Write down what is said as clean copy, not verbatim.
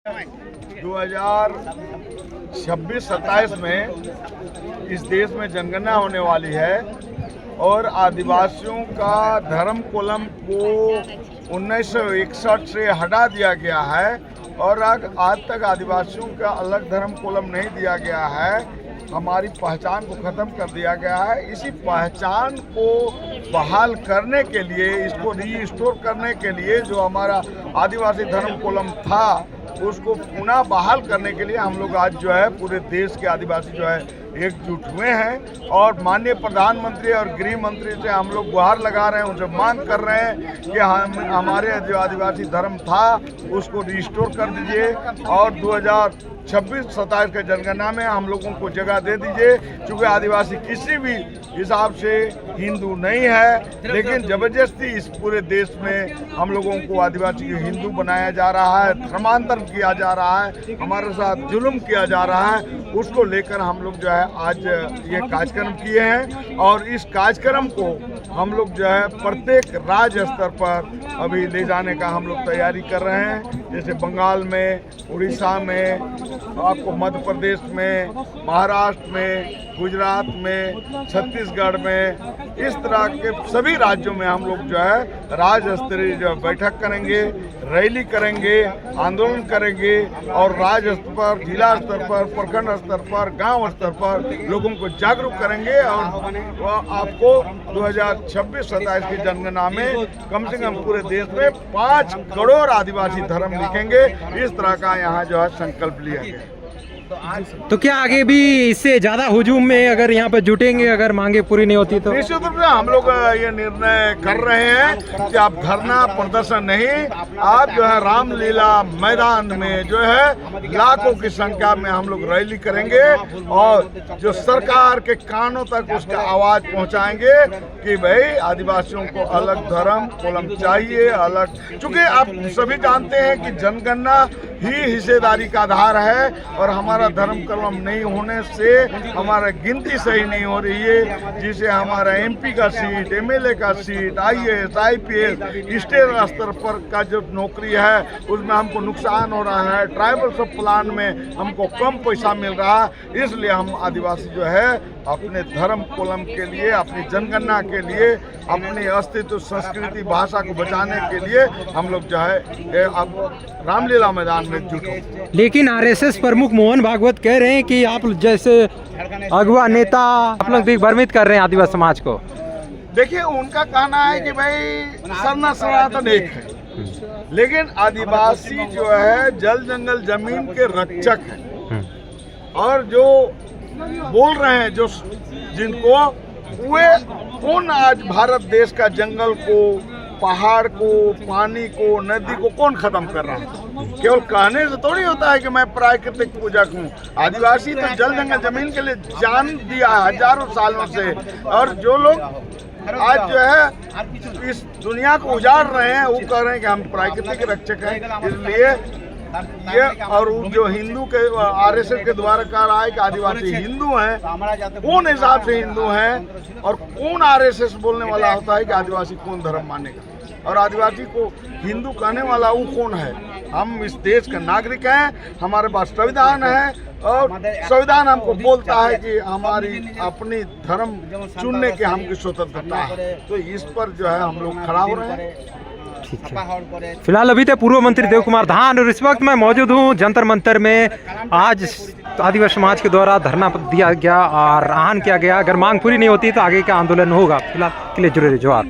2026-27 में इस देश में जनगणना होने वाली है और आदिवासियों का धर्म कोलम को 1961 से हटा दिया गया है और आज तक आदिवासियों का अलग धर्म कोलम नहीं दिया गया है। हमारी पहचान को ख़त्म कर दिया गया है। इसी पहचान को बहाल करने के लिए, इसको रीस्टोर करने के लिए जो हमारा आदिवासी धर्म कोलम था उसको पुनः बहाल करने के लिए हम लोग आज जो है पूरे देश के आदिवासी जो है एकजुट हुए हैं और माननीय प्रधानमंत्री और गृह मंत्री से हम लोग गुहार लगा रहे हैं, उनसे मांग कर रहे हैं कि हमारे जो आदिवासी धर्म था उसको रिस्टोर कर दीजिए और 2026-27 के जनगणना में हम लोगों को जगह दे दीजिए। क्योंकि आदिवासी किसी भी हिसाब से हिंदू नहीं है, लेकिन जबरदस्ती इस पूरे देश में हम लोगों को आदिवासी को हिंदू बनाया जा रहा है, धर्मांतरण किया जा रहा है, हमारे साथ जुल्म किया जा रहा है। उसको लेकर हम लोग जो है आज ये कार्यक्रम किए हैं और इस कार्यक्रम को हम लोग जो है प्रत्येक राज्य स्तर पर अभी ले जाने का हम लोग तैयारी कर रहे हैं। जैसे बंगाल में, उड़ीसा में, आपको मध्य प्रदेश में, महाराष्ट्र में, गुजरात में, छत्तीसगढ़ में, इस तरह के सभी राज्यों में हम लोग जो है राज्य स्तरीय जो बैठक करेंगे, रैली करेंगे, आंदोलन करेंगे और राज्य स्तर पर, जिला स्तर पर, प्रखंड स्तर पर, गांव स्तर पर लोगों को जागरूक करेंगे और आपको 2026-27 की जनगणना में कम से कम पूरे देश में 5 करोड़ आदिवासी धर्म लिखेंगे। इस तरह का यहाँ जो है संकल्प लिया गया। तो क्या आगे भी इससे ज्यादा हुजूम में अगर यहाँ पे जुटेंगे, अगर मांगे पूरी नहीं होती तो? निश्चित रूप से हम लोग ये निर्णय कर रहे हैं कि आप धरना प्रदर्शन नहीं, आप जो है रामलीला मैदान में जो है लाखों की संख्या में हम लोग रैली करेंगे और जो सरकार के कानों तक उसका आवाज पहुंचाएंगे कि भाई आदिवासियों को अलग धर्म कोलम चाहिए, अलग। चूंकि आप सभी जानते हैं कि जनगणना ही हिस्सेदारी का आधार है और हमारा धर्म कोलम नहीं होने से हमारा गिनती सही नहीं हो रही है, जिससे हमारा एमपी का सीट, एमएलए का सीट, IAS, IPS स्टेट स्तर पर का जो नौकरी है उसमें हमको नुकसान हो रहा है। ट्राइबल सब प्लान में हमको कम पैसा मिल रहा है। इसलिए हम आदिवासी जो है अपने धर्म कोलम के लिए, अपनी जनगणना के लिए, अपनी अस्तित्व, संस्कृति, भाषा को बचाने के लिए हम लोग जो है अब रामलीला मैदान में जुटे। लेकिन आरएसएस प्रमुख मोहन भागवत कह रहे हैं कि आप जैसे अगवा नेता आप लोग दिग्भ्रमित कर रहे हैं आदिवासी समाज को। देखिए, उनका कहना है कि भाई सरना सनातन एक है, लेकिन आदिवासी जो है जल जंगल जमीन के रक्षक हैं और जो बोल रहे हैं जो जिनको वे कौन आज भारत देश का जंगल को, पहाड़ को, पानी को, नदी को कौन खत्म कर रहा है? केवल कहने से थोड़ी होता है कि मैं प्राकृतिक पूजक हूँ। आदिवासी तो जल जंगल जमीन के लिए जान दिया है हजारों सालों से और जो लोग आज जो है इस दुनिया को उजाड़ रहे हैं वो कह रहे हैं कि हम प्राकृतिक रक्षक हैं। इसलिए ये और जो हिंदू के आरएसएस के द्वारा कह रहा है कि आदिवासी हिंदू हैं, कौन हिसाब से हिंदू हैं और कौन आरएसएस बोलने वाला होता है कि आदिवासी कौन धर्म मानेगा और आदिवासी को हिंदू कहने वाला वो कौन है? हम इस देश का नागरिक हैं, हमारे पास संविधान है और संविधान हमको बोलता है कि हमारी अपनी धर्म चुनने की हमकी स्वतंत्रता है। तो इस पर जो है हम लोग खड़ा हो रहे हैं। ठीक है। फिलहाल अभी तो पूर्व मंत्री देव कुमार धान और इस वक्त मैं मौजूद हूँ जंतर मंतर में। आज आदिवासी समाज के द्वारा धरना दिया गया और आह्वान किया गया, अगर मांग पूरी नहीं होती तो आगे का आंदोलन होगा। फिलहाल के लिए जुड़े रहिए। जोहार।